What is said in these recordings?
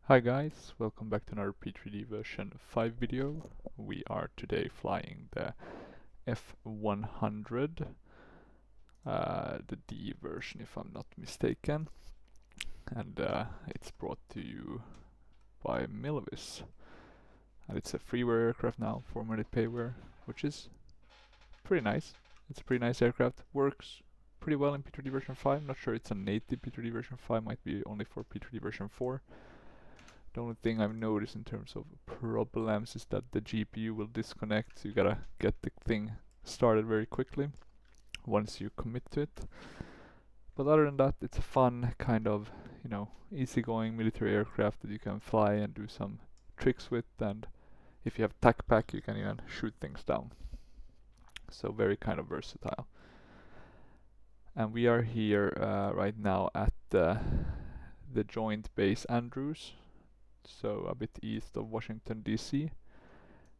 Hi guys, welcome back to another P3D version 5 video. We are today flying the F-100, the D version if I'm not mistaken, and it's brought to you by Milviz. And it's a freeware aircraft now, 4-minute payware, which is pretty nice. It's a pretty nice aircraft, works pretty well in P3D version 5. Not sure it's a native P3D version 5, might be only for P3D version 4. The only thing I've noticed in terms of problems is that the GPU will disconnect, so you gotta get the thing started very quickly once you commit to it. But other than that, it's a fun kind of, easygoing military aircraft that you can fly and do some tricks with, and if you have TAC pack you can even shoot things down. So very kind of versatile. And we are here right now at the Joint Base Andrews, so a bit east of Washington DC,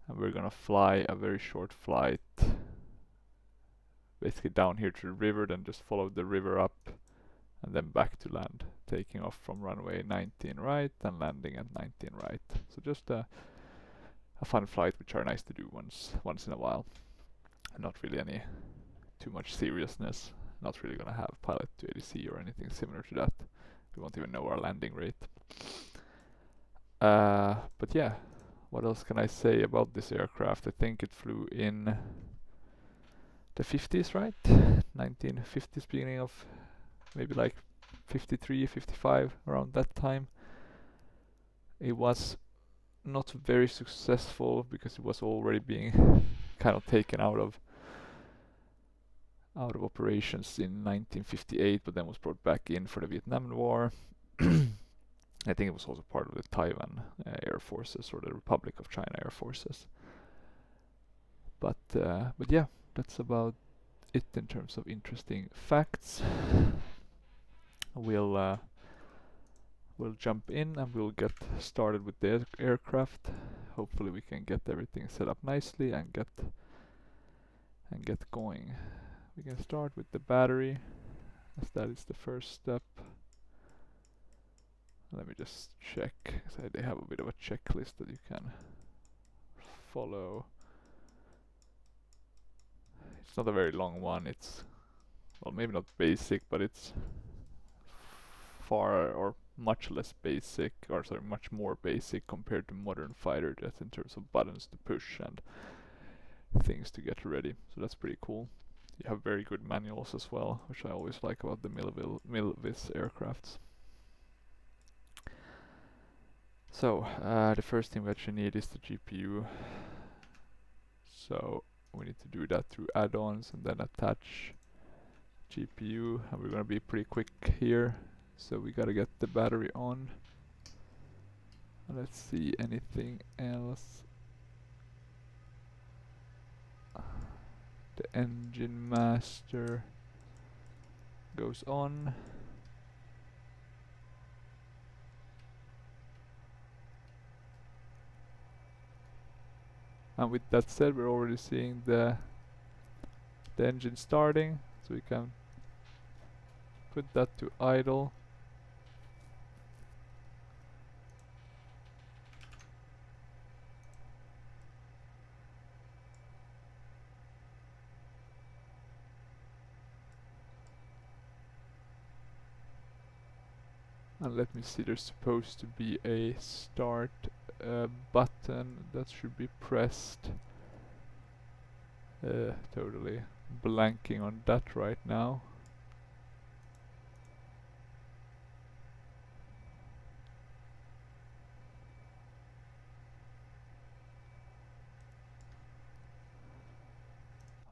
and we're gonna fly a very short flight basically down here to the river, then just follow the river up and then back to land, taking off from runway 19 right and landing at 19 right. So just a fun flight, which are nice to do once in a while. Not really any too much seriousness, not really gonna have pilot to ADC or anything similar to that. We won't even know our landing rate. But yeah, what else can I say about this aircraft? I think it flew in the 50s, right? 1950s, beginning of maybe like 53, 55, around that time. It was not very successful because it was already being kind of taken out of operations in 1958, but then was brought back in for the Vietnam War. I think it was also part of the Taiwan Air Forces or the Republic of China Air Forces. But yeah, that's about it in terms of interesting facts. We'll jump in and we'll get started with the aircraft. Hopefully we can get everything set up nicely and get going. We can start with the battery, as that is the first step. Let me just check, so they have a bit of a checklist that you can follow. It's not a very long one, it's, well, maybe not basic, but it's far or much less basic, or sorry, much more basic compared to modern fighter jets in terms of buttons to push and things to get ready. So that's pretty cool. You have very good manuals as well, which I always like about the Milviz aircrafts. So the first thing we actually need is the GPU. So we need to do that through add-ons and then attach GPU, and we're gonna be pretty quick here. So we gotta get the battery on. Let's see, anything else? The engine master goes on. And with that said, we're already seeing the engine starting, so we can put that to idle. And let me see, there's supposed to be a start button that should be pressed. Totally blanking on that right now.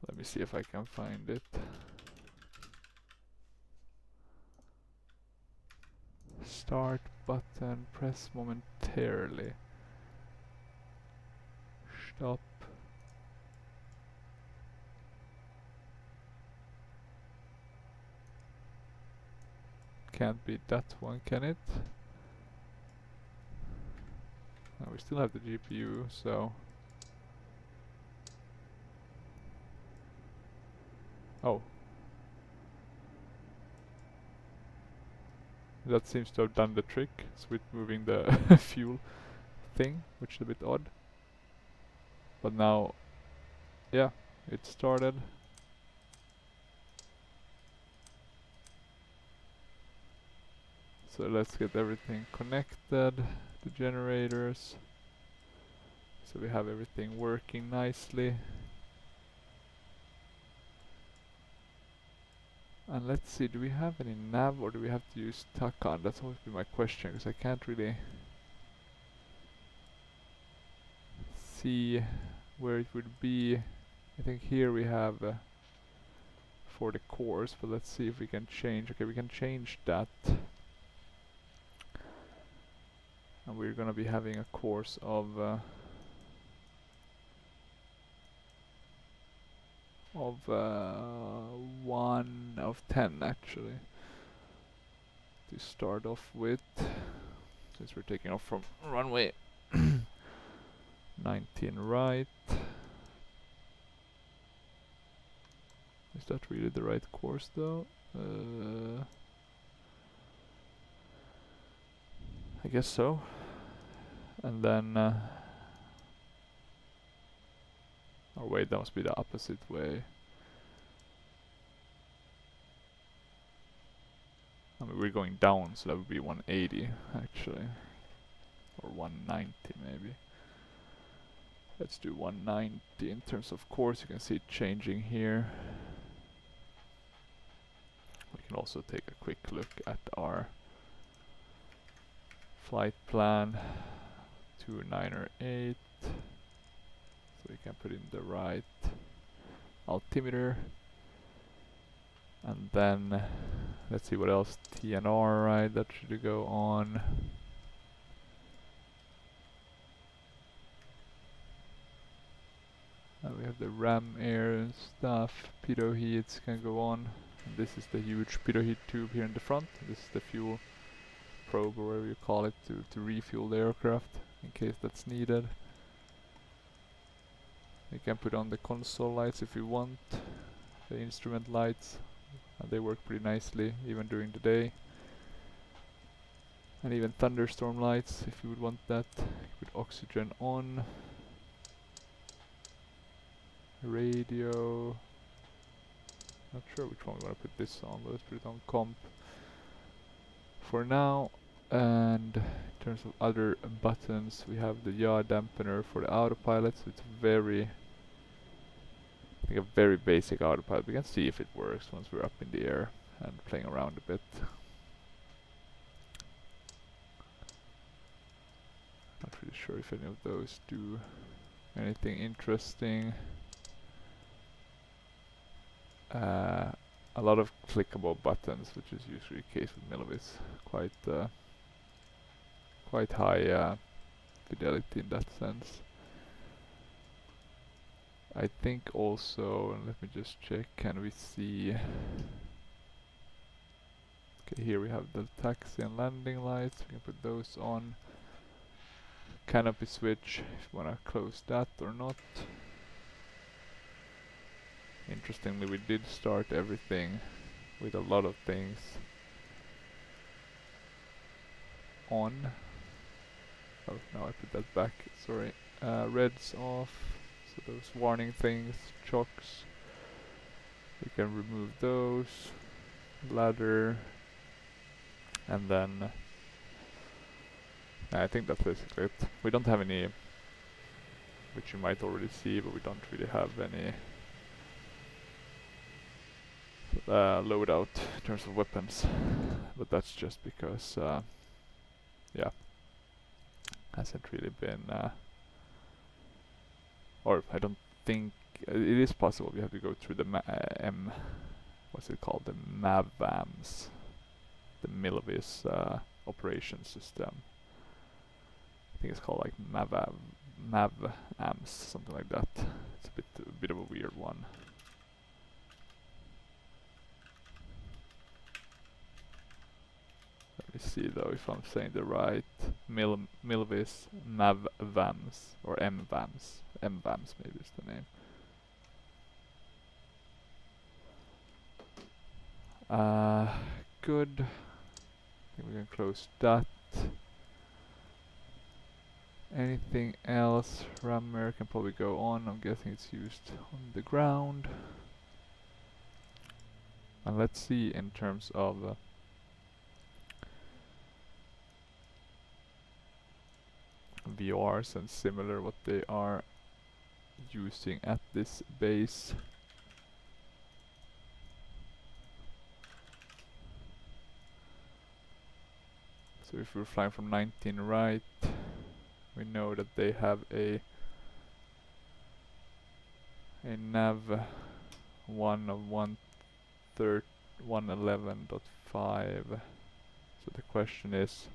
Let me see if I can find it. Start button, press momentarily. Stop. Can't be that one, can it? No, we still have the GPU, so... Oh. That seems to have done the trick, with moving the fuel thing, which is a bit odd. But now, yeah, it started. So let's get everything connected, the generators. So we have everything working nicely. And let's see, do we have any nav or do we have to use Takan? That's always been my question, because I can't really see where it would be. I think here we have for the course, but let's see if we can change. Okay, we can change that. And we're gonna be having a course of 1 of 10 actually, to start off with, since we're taking off from runway 19 right. Is that really the right course though? I guess so. And then or wait, that must be the opposite way. I mean, we're going down, so that would be 180 actually, or 190 maybe. Let's do 190 in terms of course. You can see it changing here. We can also take a quick look at our flight plan. 2908. So we can put in the right altimeter. And then let's see what else. TNR, right? That should go on. And we have the ram air and stuff. Pitot heats can go on. And this is the huge pitot heat tube here in the front. This is the fuel probe, or whatever you call it, to refuel the aircraft in case that's needed. You can put on the console lights if you want, the instrument lights, and they work pretty nicely even during the day. And even thunderstorm lights if you would want that. Put oxygen on. Radio. Not sure which one we want to put this on, but let's put it on comp for now. And in terms of other buttons, we have the yaw dampener for the autopilot. So it's very, I think, a very basic autopilot. We can see if it works once we're up in the air and playing around a bit. Not really sure if any of those do anything interesting. A lot of clickable buttons, which is usually the case with Milviz. Quite high fidelity in that sense. I think also, let me just check, can we see... Okay, here we have the taxi and landing lights, we can put those on. Canopy switch, if you want to close that or not. Interestingly, we did start everything with a lot of things on. Oh, now I put that back, sorry. Reds off, so those warning things, chocks. We can remove those. Ladder. And then I think that's basically it. We don't have any, which you might already see, but we don't really have any loadout in terms of weapons. But that's just because, yeah, hasn't really been, or I don't think, it is possible we have to go through the what's it called, the MAVAMS, the Milviz operation system. I think it's called like MAVAMS, something like that. It's a bit of a weird one. Let me see though if I'm saying the right. Milviz MAVAMS or MVAMS. MVAMS maybe is the name. Good. think we can close that. Anything else? Rammer can probably go on. I'm guessing it's used on the ground. And let's see in terms of VRs and similar what they are using at this base. So if we're flying from 19 right, we know that they have a nav 1 of 111.5. So the question is,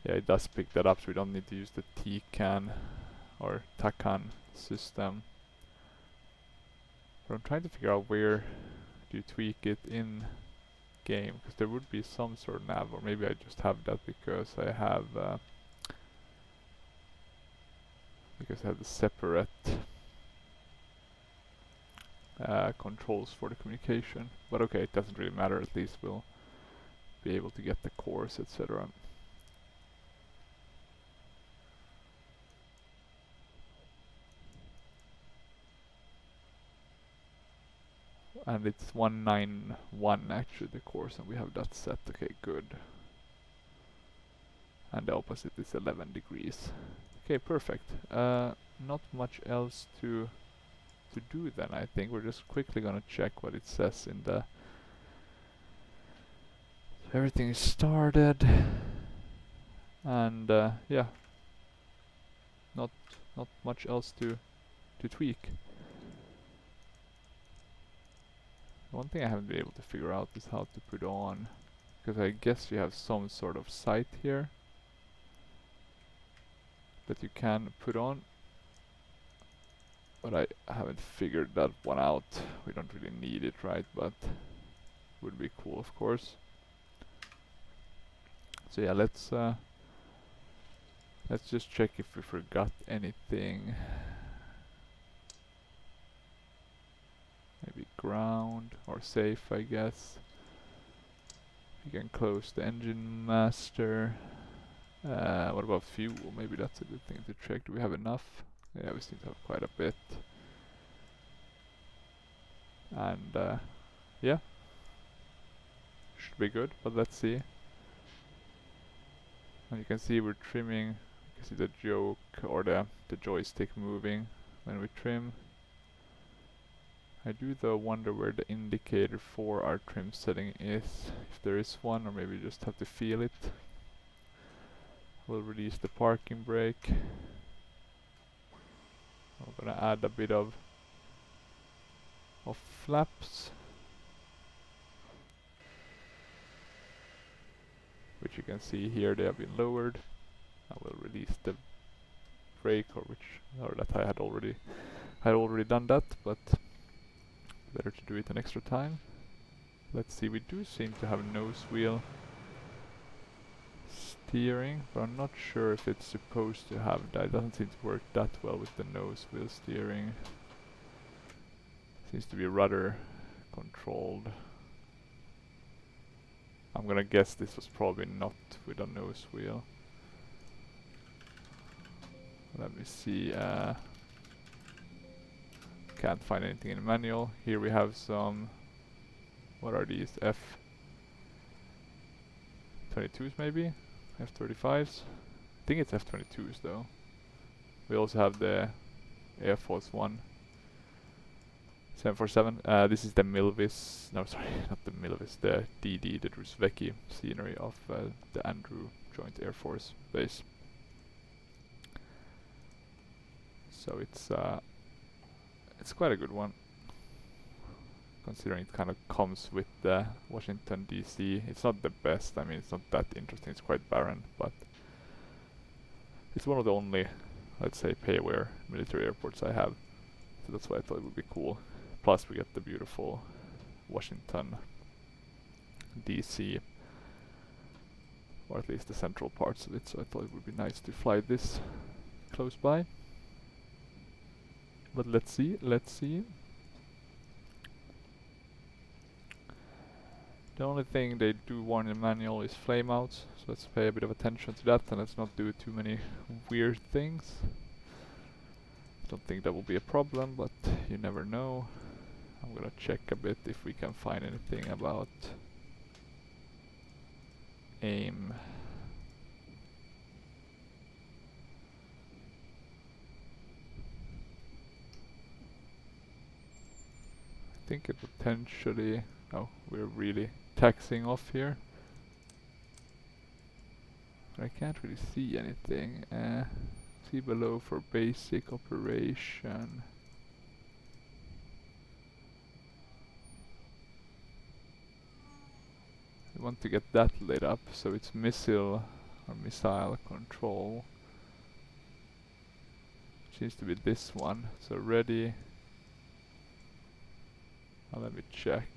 yeah, it does pick that up, so we don't need to use the TCAN or TACAN system. But I'm trying to figure out where do you tweak it in game, because there would be some sort of nav, or maybe I just have that because I have the separate controls for the communication. But okay, it doesn't really matter, at least we'll be able to get the course, etc. And it's 191 actually, the course, and we have that set. Okay, good. And the opposite is 11 degrees. Okay, perfect. Not much else to do then, I think. We're just quickly gonna check what it says in the... Everything is started. And yeah. Not much else to tweak. One thing I haven't been able to figure out is how to put on, because I guess you have some sort of sight here that you can put on, but I haven't figured that one out. We don't really need it, right? But would be cool, of course. So yeah, let's just check if we forgot anything. Maybe ground or safe, I guess. You can close the engine master. What about fuel? Maybe that's a good thing to check. Do we have enough? Yeah, we seem to have quite a bit. And yeah, should be good, but let's see. And you can see we're trimming. You can see the joke or the joystick moving when we trim. I do though wonder where the indicator for our trim setting is, if there is one, or maybe just have to feel it. We'll release the parking brake. I'm gonna add a bit of flaps, which you can see here they have been lowered. I will release the brake, or that I had already done that, but better to do it an extra time. Let's see, we do seem to have nose wheel steering, but I'm not sure if it's supposed to have that. It doesn't seem to work that well with the nose wheel steering. Seems to be rudder controlled. I'm gonna guess this was probably not with a nose wheel. Let me see. Can't find anything in the manual. Here we have some... What are these? F-22s maybe? F-35s? I think it's F-22s though. We also have the Air Force One 747. This is the Milviz... No, sorry, not the Milviz. The DD, the Druzhveki scenery of the Andrew Joint Air Force Base. So it's quite a good one, considering it kind of comes with the Washington DC. It's not the best, I mean it's not that interesting, it's quite barren, but it's one of the only, let's say, pay-aware military airports I have. So that's why I thought it would be cool. Plus we get the beautiful Washington DC, or at least the central parts of it, so I thought it would be nice to fly this close by. But let's see. The only thing they do warn in the manual is flameouts, so let's pay a bit of attention to that and let's not do too many weird things. Don't think that will be a problem, but you never know. I'm gonna check a bit if we can find anything about aim. I think it potentially... Oh, we're really taxing off here. I can't really see anything. See below for basic operation. We want to get that lit up, so it's missile or missile control. Seems to be this one. So ready. Let me check.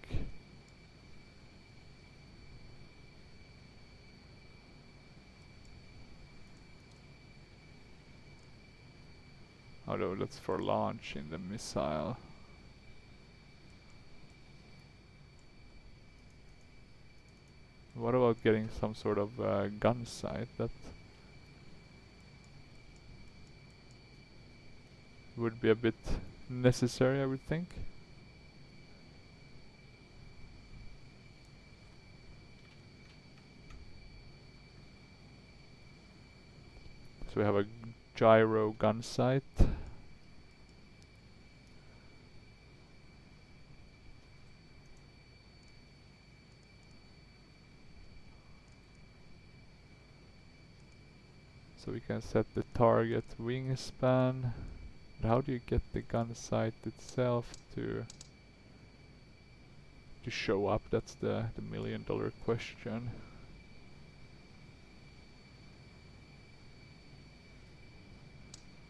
Oh no, that's for launching the missile. What about getting some sort of gun sight? That would be a bit necessary, I would think. So we have a gyro gun sight. So we can set the target wingspan. But how do you get the gun sight itself to show up? That's the $1,000,000 question.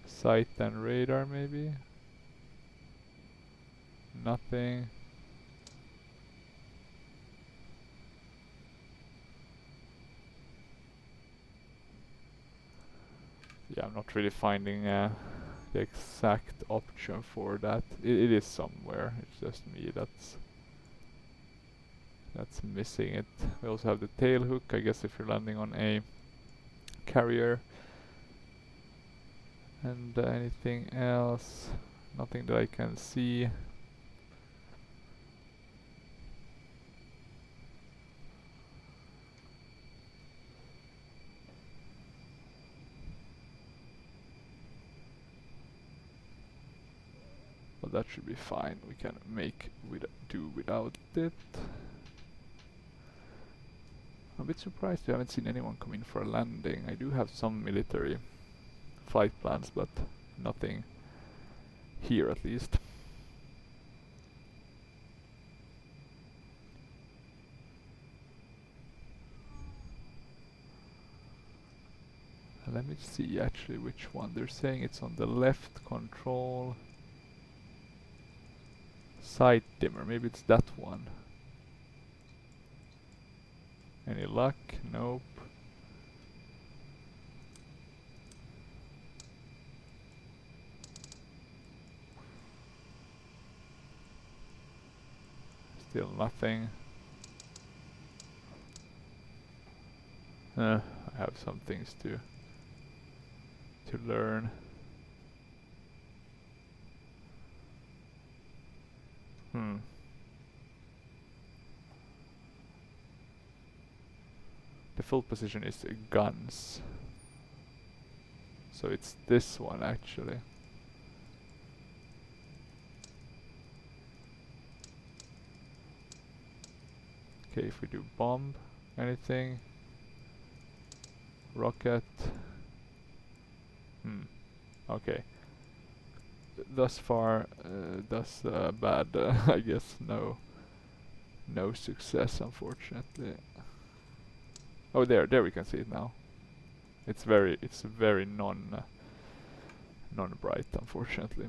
Sight and radar maybe? Nothing. Yeah, I'm not really finding the exact option for that. It is somewhere, it's just me that's missing it. We also have the tail hook, I guess if you're landing on a carrier. And anything else? Nothing that I can see. But that should be fine. We can do without it. I'm a bit surprised we haven't seen anyone come in for a landing. I do have some military flight plans, but nothing here at least. Let me see actually which one. They're saying it's on the left control. Sight dimmer, maybe it's that one. Any luck? Nope. Still nothing. I have some things to learn. The full position is guns. So it's this one actually. Okay, if we do bomb, anything, rocket. Okay. Thus far, thus bad. I guess no success, unfortunately. Oh, there we can see it now. It's very non-bright, unfortunately.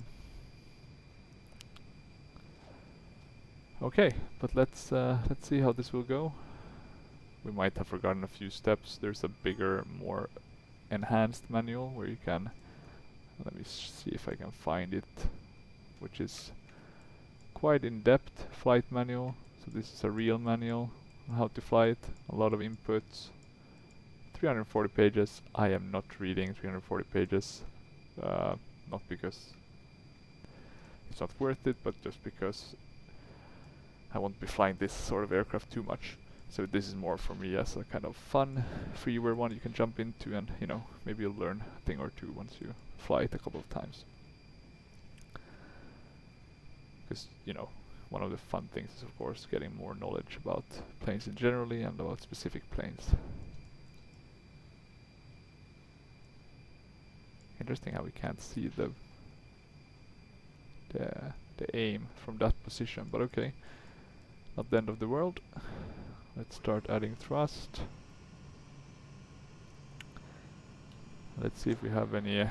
Okay, but let's see how this will go. We might have forgotten a few steps. There's a bigger, more enhanced manual where you can, let me see if I can find it, which is quite in-depth flight manual. So this is a real manual. how to fly it. A lot of inputs. 340 pages. I am not reading 340 pages. Not because it's not worth it, but just because I won't be flying this sort of aircraft too much. So this is more for me as a kind of fun freeware one you can jump into, and you know, maybe you'll learn a thing or two once you fly it a couple of times. Because, you know, one of the fun things is of course getting more knowledge about planes in generally and about specific planes. Interesting how we can't see the aim from that position, but okay. Not the end of the world. Let's start adding thrust. Let's see if we have any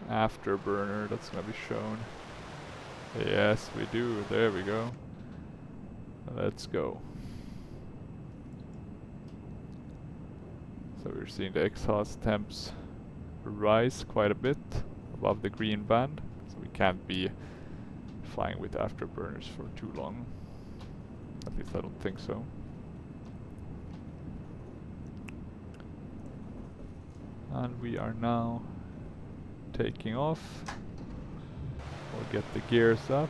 afterburner that's gonna be shown. Yes, we do. There we go. Let's go. So we're seeing the exhaust temps rise quite a bit above the green band, so we can't be flying with afterburners for too long. At least I don't think so. And we are now taking off. We'll get the gears up.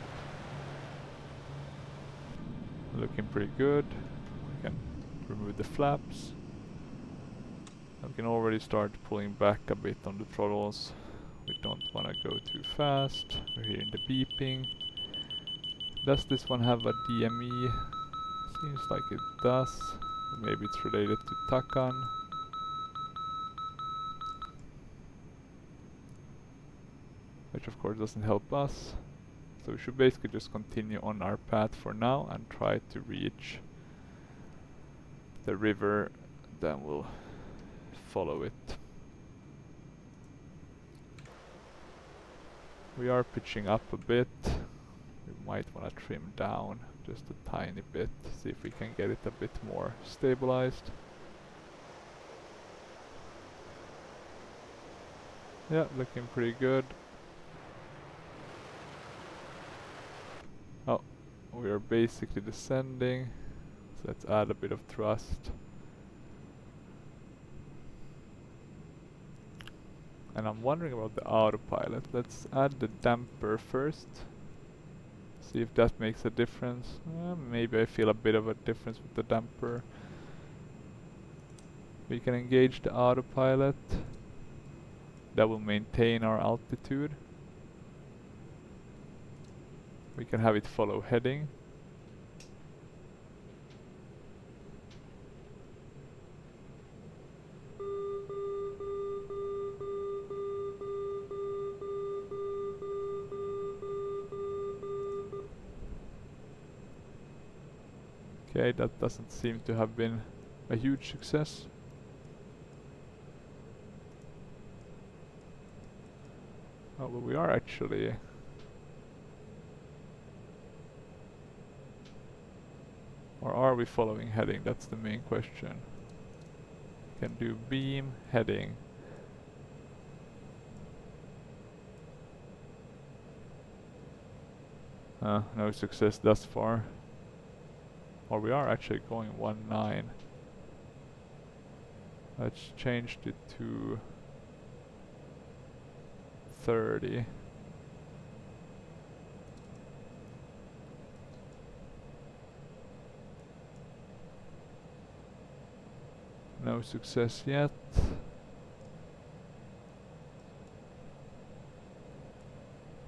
Looking pretty good. We can remove the flaps. We can already start pulling back a bit on the throttles. We don't want to go too fast. We're hearing the beeping. Does this one have a DME? Seems like it does. Maybe it's related to Takan. Which of course doesn't help us. So we should basically just continue on our path for now and try to reach the river, then we'll follow it. We are pitching up a bit. We might want to trim down just a tiny bit, see if we can get it a bit more stabilized. Yeah, looking pretty good. Oh, we are basically descending, so let's add a bit of thrust. And I'm wondering about the autopilot. Let's add the damper first. See if that makes a difference. Maybe I feel a bit of a difference with the damper. We can engage the autopilot. That will maintain our altitude. We can have it follow heading. Okay, that doesn't seem to have been a huge success. Oh, but we are actually... Or are we following heading? That's the main question. Can do beam, heading. No success thus far. Or we are actually going 1.9. Let's change it to 30. No success yet.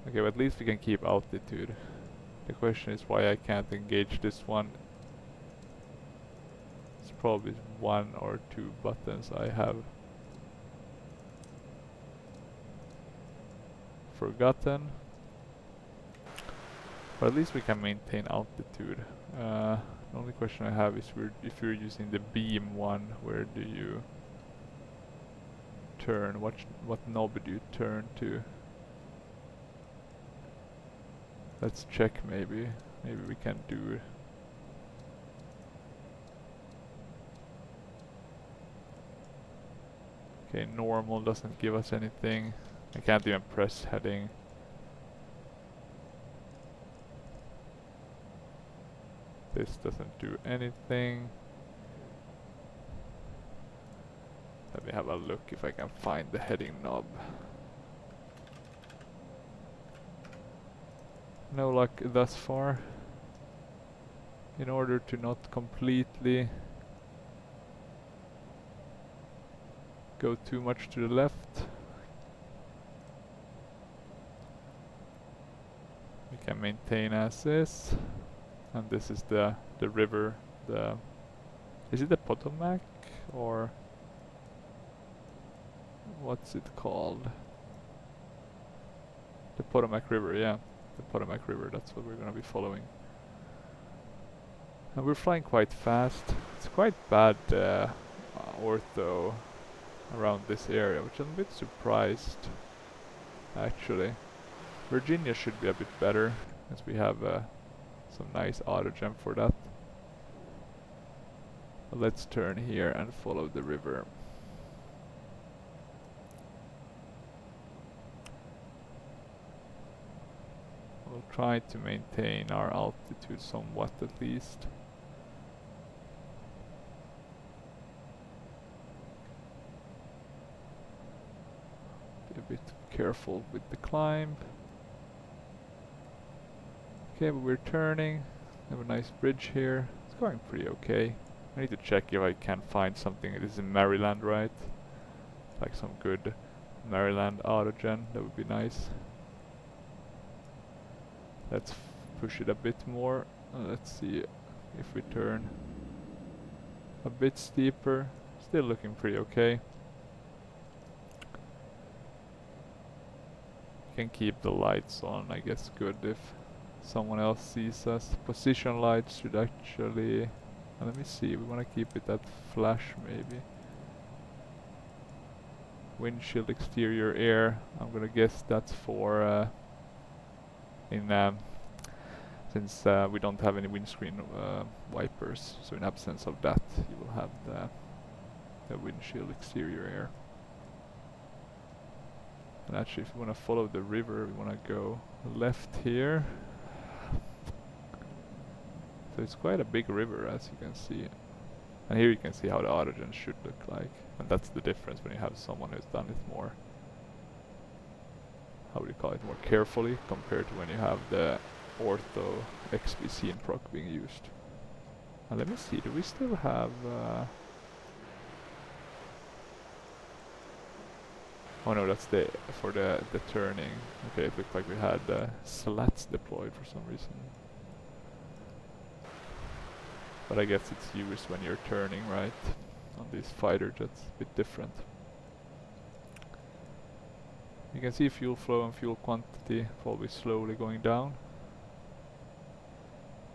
Okay, but at least we can keep altitude. The question is why I can't engage this one. It's probably one or two buttons I have forgotten. But at least we can maintain altitude. The only question I have is if you're using the beam one, where do you turn? What knob do you turn to? Let's check maybe. Maybe we can do... Okay, normal doesn't give us anything. I can't even press heading. This doesn't do anything. Let me have a look if I can find the heading knob. No luck thus far. In order to not completely go too much to the left, we can maintain as is. And this is the river. Is it the Potomac or what's it called? The Potomac River, yeah. The Potomac River, that's what we're gonna be following. And we're flying quite fast. It's quite bad ortho around this area, which I'm a bit surprised actually. Virginia should be a bit better, as we have some nice autogem for that. But let's turn here and follow the river. We'll try to maintain our altitude somewhat at least. Be a bit careful with the climb. Okay, but we're turning. We have a nice bridge here. It's going pretty okay. I need to check if I can find something. This is in Maryland, right? Like some good Maryland autogen. That would be nice. Let's push it a bit more. Let's see if we turn a bit steeper. Still looking pretty okay. Can keep the lights on, I guess. Good if someone else sees us. Position lights should actually... let me see, we want to keep it at flash maybe. Windshield exterior air, I'm gonna guess that's for since we don't have any windscreen wipers, so in absence of that you will have the windshield exterior air. And actually, if we want to follow the river, we want to go left here. So it's quite a big river, as you can see. And here you can see how the autogen should look like. And that's the difference when you have someone who's done it more, how would you call it, more carefully, compared to when you have the ortho XVC and proc being used. And let me see, do we still have... oh no, that's for the turning. Okay, it looked like we had slats deployed for some reason. But I guess it's used when you're turning, right? On these fighter jets, a bit different. You can see fuel flow and fuel quantity probably slowly going down.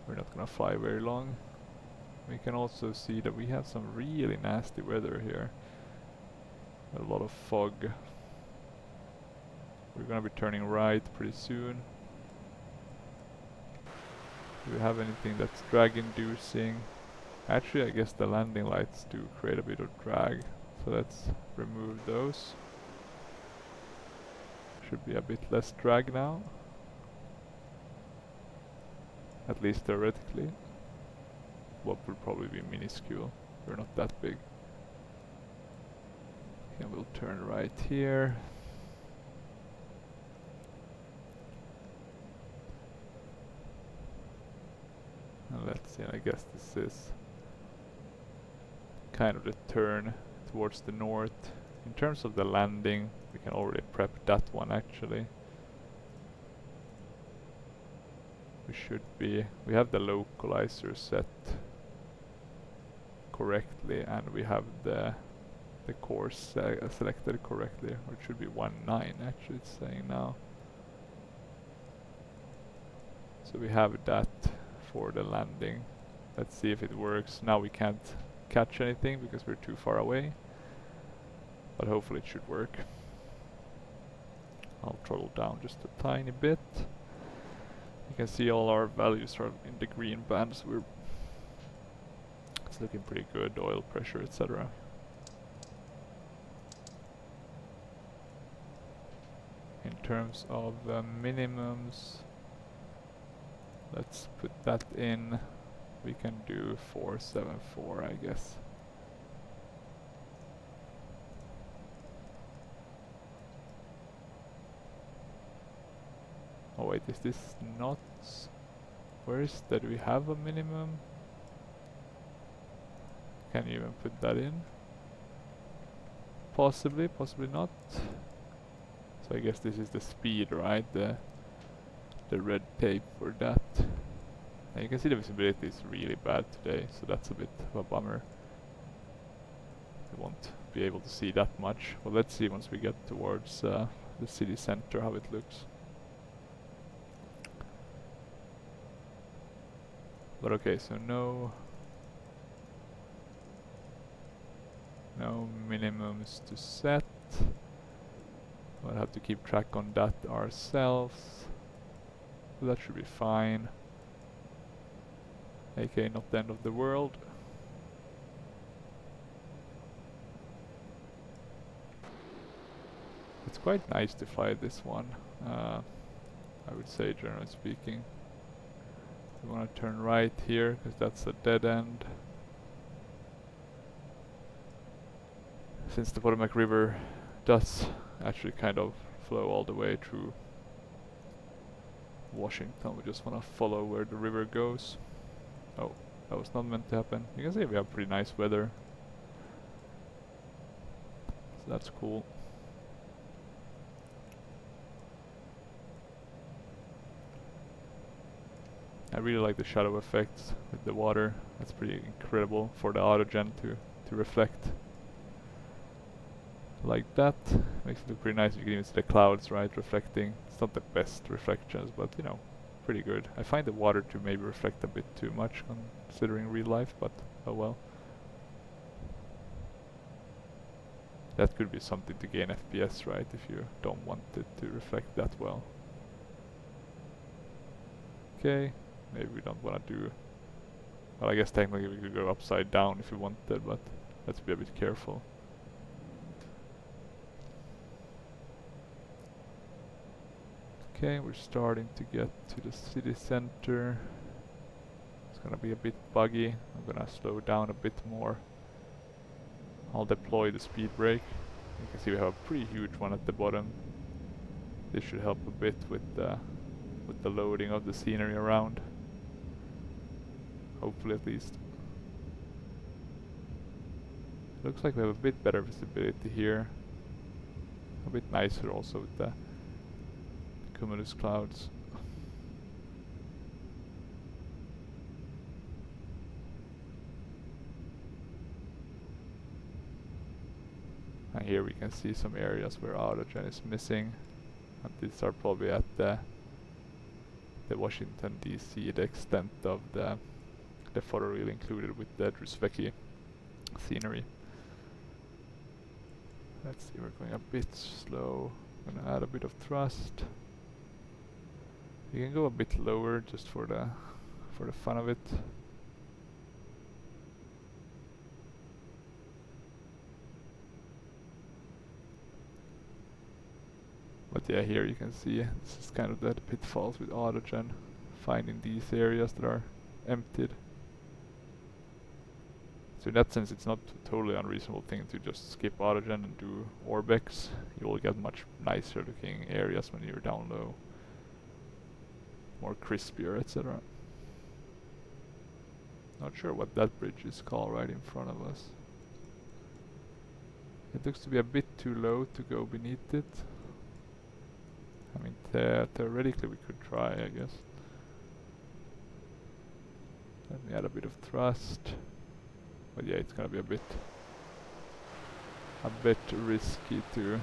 We're not gonna fly very long. We can also see that we have some really nasty weather here. A lot of fog. We're gonna be turning right pretty soon. Do we have anything that's drag inducing? Actually, I guess the landing lights do create a bit of drag, so let's remove those. Should be a bit less drag now, at least theoretically. What will probably be minuscule, we're not that big. And we'll turn right here. And let's see, I guess this is kind of the turn towards the north. In terms of the landing, we can already prep that one actually. We have the localizer set correctly, and we have the course selected correctly, or it should be 19 actually, it's saying now. So we have that for the landing. Let's see if it works. Now we can't catch anything because we're too far away, but hopefully it should work. I'll throttle down just a tiny bit. You can see all our values are in the green bands. It's looking pretty good, oil pressure, etc. In terms of minimums, let's put that in. We can do 474, I guess. wait, is this knots? Where is that? Do we have a minimum? Can you even put that in? Possibly, possibly not. So I guess this is the speed, right? The red tape for that. And you can see the visibility is really bad today, so that's a bit of a bummer. We won't be able to see that much. Well, let's see once we get towards the city center how it looks. But okay, so no minimums to set. We'll have to keep track on that ourselves. But that should be fine. AK, not the end of the world. It's quite nice to fly this one, I would say, generally speaking. We want to turn right here because that's a dead end. Since the Potomac River does actually kind of flow all the way through Washington, we just want to follow where the river goes. Oh, that was not meant to happen. You can see we have pretty nice weather, so that's cool. I really like the shadow effects with the water. That's pretty incredible for the autogen to reflect like that. Makes it look pretty nice. You can even see the clouds, right, reflecting. It's not the best reflections, but you know, pretty good. I find the water to maybe reflect a bit too much considering real life, but oh well. That could be something to gain FPS, right, if you don't want it to reflect that well. Okay, maybe we don't want to do... Well, I guess technically we could go upside down if we wanted, but let's be a bit careful. Okay, we're starting to get to the city center. It's gonna be a bit buggy. I'm gonna slow down a bit more. I'll deploy the speed brake. You can see we have a pretty huge one at the bottom. This should help a bit with the loading of the scenery around. Hopefully, at least. Looks like we have a bit better visibility here. A bit nicer also with the cumulus clouds. And here we can see some areas where autogen is missing. And these are probably at the Washington DC, the extent of the photoreal included with the Druzhevsky scenery. Let's see, we're going a bit slow. I'm gonna add a bit of thrust. You can go a bit lower just for the fun of it. But yeah, here you can see this is kind of the pitfalls with autogen, finding these areas that are emptied. So in that sense, it's not a totally unreasonable thing to just skip autogen and do Orbex. You will get much nicer looking areas when you're down low, more crispier, etc. Not sure what that bridge is called right in front of us. It looks to be a bit too low to go beneath it. I mean, theoretically we could try, I guess. Let me add a bit of thrust. But yeah, it's gonna be a bit risky to...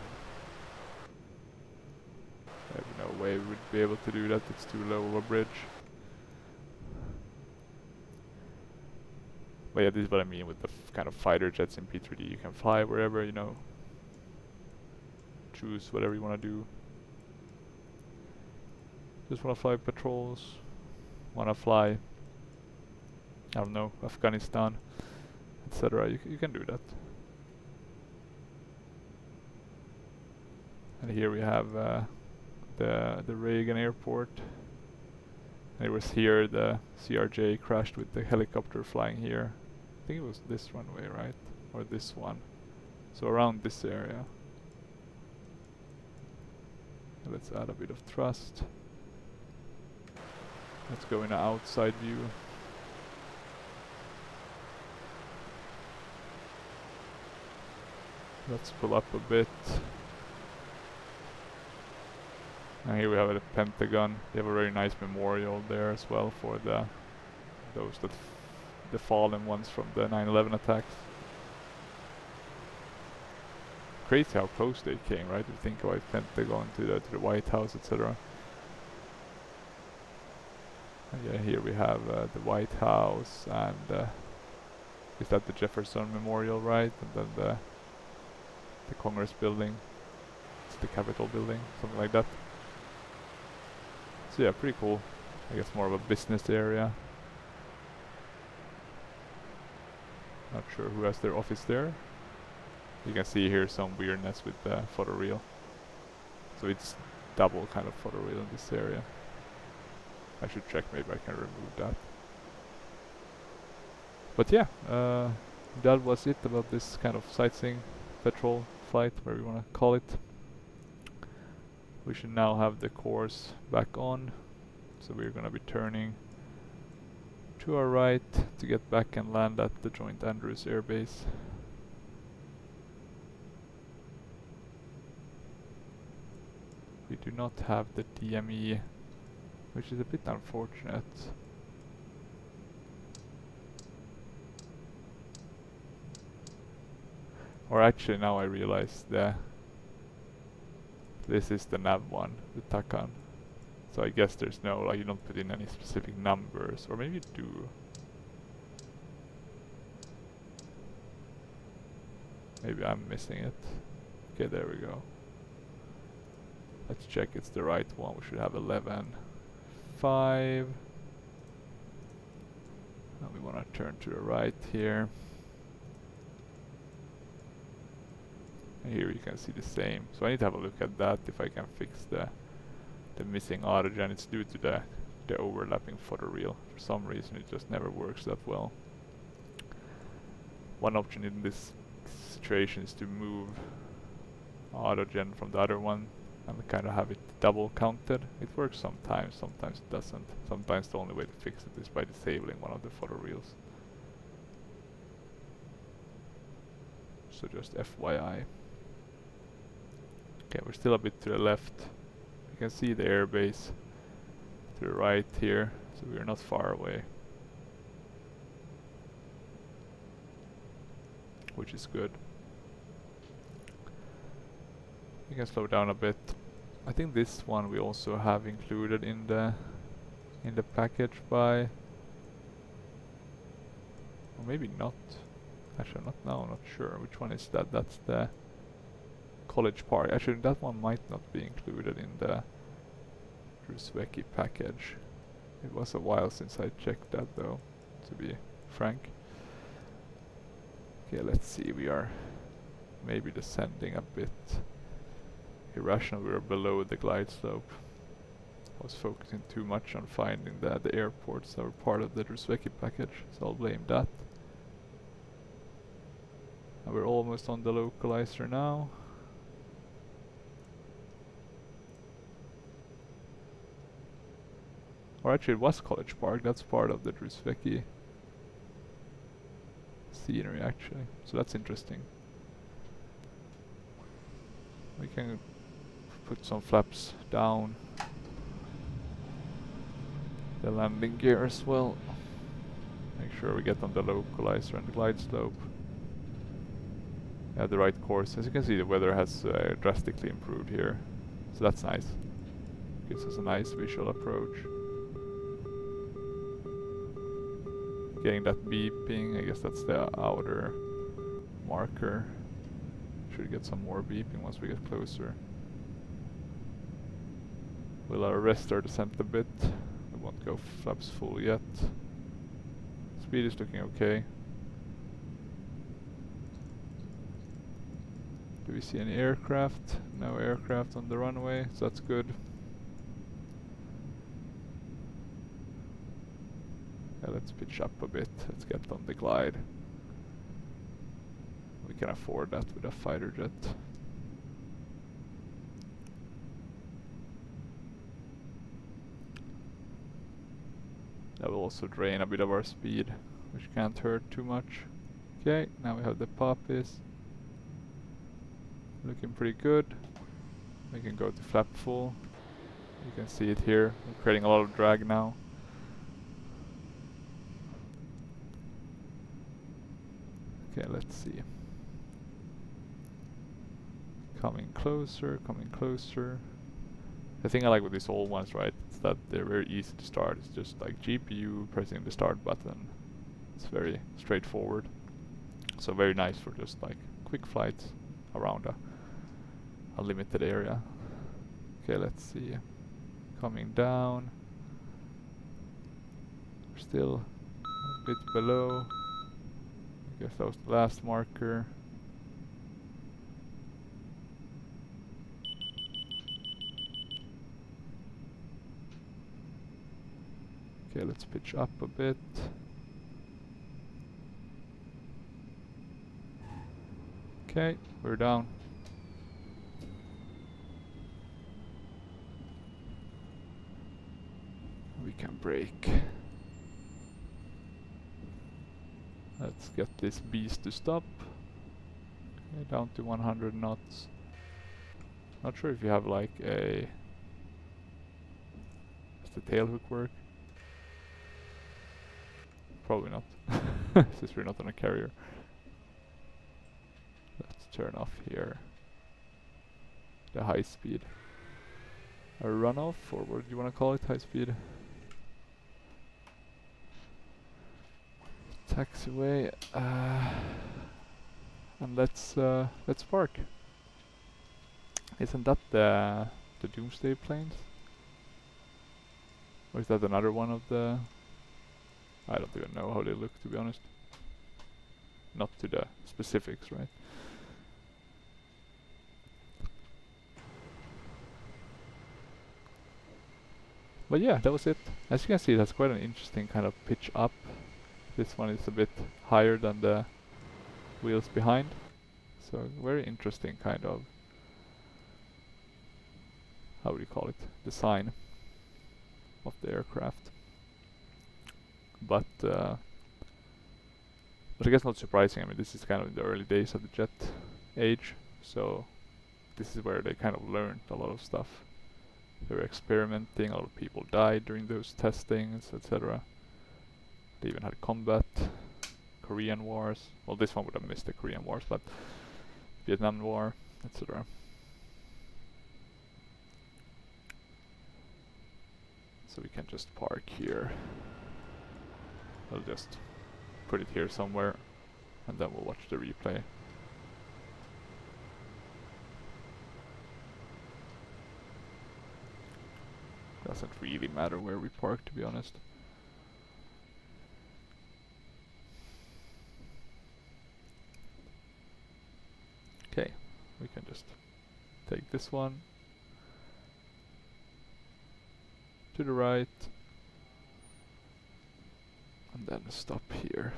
There's no way we would be able to do that, it's too low of a bridge. But yeah, this is what I mean with the kind of fighter jets in P3D. You can fly wherever, you know. Choose whatever you want to do. Just want to fly patrols. Want to fly, I don't know, Afghanistan, etc. You can do that. And here we have the Reagan airport. And it was here the CRJ crashed with the helicopter flying here. I think it was this runway, right? Or this one. So around this area. Let's add a bit of thrust. Let's go in an outside view. Let's pull up a bit. And here we have the Pentagon. They have a very nice memorial there as well for the fallen ones from the 9/11 attacks. Crazy how close they came, right? You think about Pentagon to the White House, etc. And yeah, here we have the White House, and is that the Jefferson Memorial, right? And then the Congress building, it's the Capitol building, something like that. So yeah, pretty cool. I guess more of a business area. Not sure who has their office there. You can see here some weirdness with the photoreal. So it's double kind of photoreal in this area. I should check, maybe I can remove that. But yeah, that was it about this kind of sightseeing patrol flight, whatever you want to call it. We should now have the course back on, so we're gonna be turning to our right to get back and land at the Joint Andrews Air Base. We do not have the DME, which is a bit unfortunate. Or actually now I realize this is the nav one, the Takan. So I guess there's no, like, you don't put in any specific numbers, or maybe you do. Maybe I'm missing it. Okay, there we go. Let's check it's the right one. We should have 11.5. And we want to turn to the right here. And here you can see the same. So I need to have a look at that if I can fix the missing autogen. It's due to the overlapping photoreal. For some reason it just never works that well. One option in this situation is to move autogen from the other one and kind of have it double counted. It works sometimes, sometimes it doesn't. Sometimes the only way to fix it is by disabling one of the photoreals. So just FYI. Okay, we're still a bit to the left. You can see the airbase to the right here, so we're not far away. Which is good. We can slow down a bit. I think this one we also have included in the package by, or maybe not. Actually, I'm not sure. Which one is that? That's the College Park. Actually, that one might not be included in the Druzhevsky package. It was a while since I checked that, though, to be frank. Okay, let's see. We are maybe descending a bit. Irrational, we are below the glide slope. I was focusing too much on finding the airports that were part of the Druzhevsky package, so I'll blame that. And we're almost on the localizer now. Or actually it was College Park, that's part of the Druzhevsky scenery actually, so that's interesting. We can put some flaps down the landing gear as well. Make sure we get on the localizer and the glide slope. Yeah, the right course. As you can see, the weather has drastically improved here, so that's nice. Gives us a nice visual approach. Getting that beeping, I guess that's the outer marker. Should get some more beeping once we get closer. We'll arrest our descent a bit. We won't go flaps full yet. Speed is looking okay. Do we see any aircraft? No aircraft on the runway, so that's good. Yeah, let's pitch up a bit. Let's get on the glide. We can afford that with a fighter jet. That will also drain a bit of our speed, which can't hurt too much. Okay, now we have the poppies. Looking pretty good. We can go to flap full. You can see it here. We're creating a lot of drag now. Okay, let's see. Coming closer, coming closer. The thing I like with these old ones, right, is that they're very easy to start. It's just like GPU pressing the start button. It's very straightforward. So very nice for just like quick flights around a limited area. Okay, let's see. Coming down. We're still a bit below. I guess that was the last marker. Okay, let's pitch up a bit. Okay, we're down. We can brake. Let's get this beast to stop. Okay, down to 100 knots. Not sure if you have like a... Does the tail hook work? Probably not, since we're not on a carrier. Let's turn off here the high speed. A runoff, or what do you want to call it? High speed. Taxiway, and let's park. Isn't that the Doomsday planes? Or is that another one of the... I don't even know how they look, to be honest. Not to the specifics, right? But yeah, that was it. As you can see, it has quite an interesting kind of pitch up. This one is a bit higher than the wheels behind. So very interesting kind of, how would you call it, design of the aircraft. But I guess not surprising. I mean, this is kind of in the early days of the jet age, so this is where they kind of learned a lot of stuff. They were experimenting, a lot of people died during those testings, etc. They even had combat, Korean Wars. Well, this one would have missed the Korean Wars, but Vietnam War, etc. So we can just park here. I'll just put it here somewhere, and then we'll watch the replay. Doesn't really matter where we park, to be honest. Okay, we can just take this one to the right, and then stop here.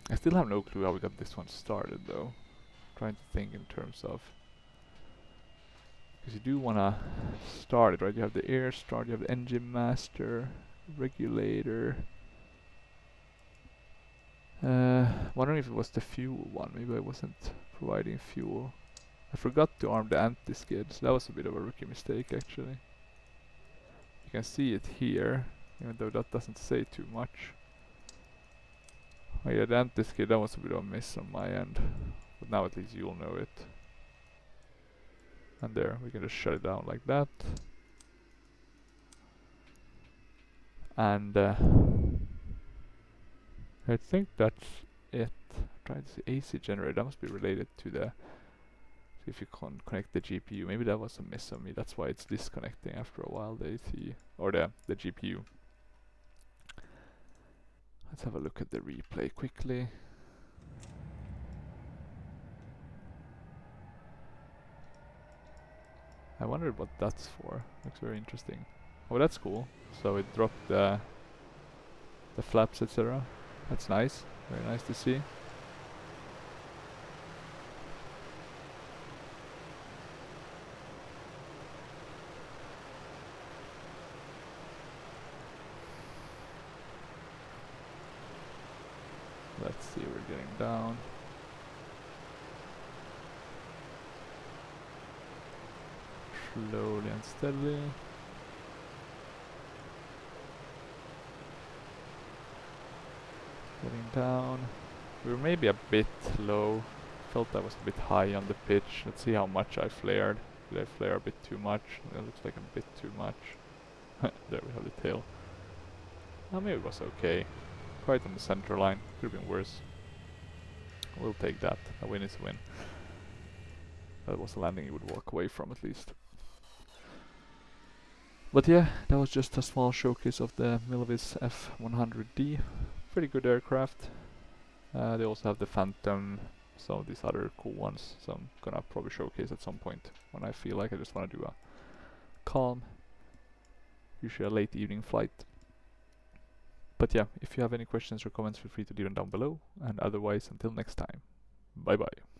I still have no clue how we got this one started, though. Trying to think in terms of... Because you do want to start it, right? You have the air start, you have the engine master, regulator. Wondering if it was the fuel one. Maybe I wasn't providing fuel. I forgot to arm the anti-skid, so that was a bit of a rookie mistake, actually. You can see it here, even though that doesn't say too much. Oh yeah, the anti-skid, that was a bit of a miss on my end. But now at least you'll know it. And there, we can just shut it down like that. And I think that's it. Try to see AC generator, that must be related to the... See if you can connect the GPU. Maybe that was a miss on me, that's why it's disconnecting after a while, the AC, or the GPU. Let's have a look at the replay quickly. I wondered what that's for. Looks very interesting. Oh, that's cool. So it dropped the flaps, etc. That's nice. Very nice to see. Let's see, we're getting down. Slowly and steadily. Getting down. We were maybe a bit low. Felt I was a bit high on the pitch. Let's see how much I flared. Did I flare a bit too much? It looks like a bit too much. There we have the tail. Maybe it was okay. Quite on the center line. Could have been worse. We'll take that. A win is a win. That was a landing you would walk away from at least. But yeah, that was just a small showcase of the Milviz F-100D. Pretty good aircraft. They also have the Phantom, some of these other cool ones, so I'm gonna probably showcase at some point when I feel like I just want to do a calm, usually a late evening flight. But yeah, if you have any questions or comments, feel free to leave them down below, and otherwise until next time, bye bye.